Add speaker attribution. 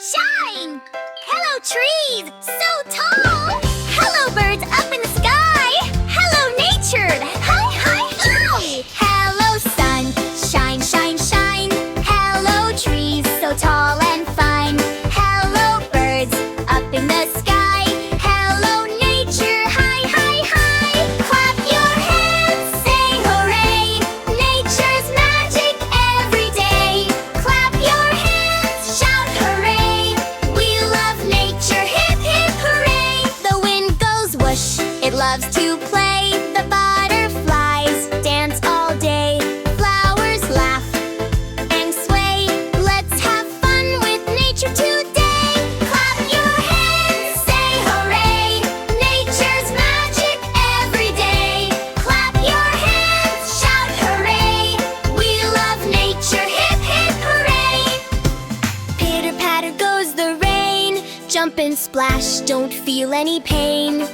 Speaker 1: shine! Hello, trees, so tall! Hello, birds up in the sky! Hello, nature! Hi, hi, hi! Hello, sun, shine, shine, shine! Hello, trees, so tall and fine! Hello, birds up in the sky! Hello, nature! Hi, hi, hi! Clap your hands, say hooray! Nature's magic every day! Clap your hands, shout hooray! We love nature, hip, hip, hooray! The wind goes whoosh, it loves to play. The butterflies dance all day. Flowers laugh and sway. Let's have fun with nature today. Clap your hands, say hooray! Nature's magic every day. Clap your hands, shout hooray! We love nature, hip, hip, hooray! Pitter patter goes the rain. Jump and splash, don't feel any pain.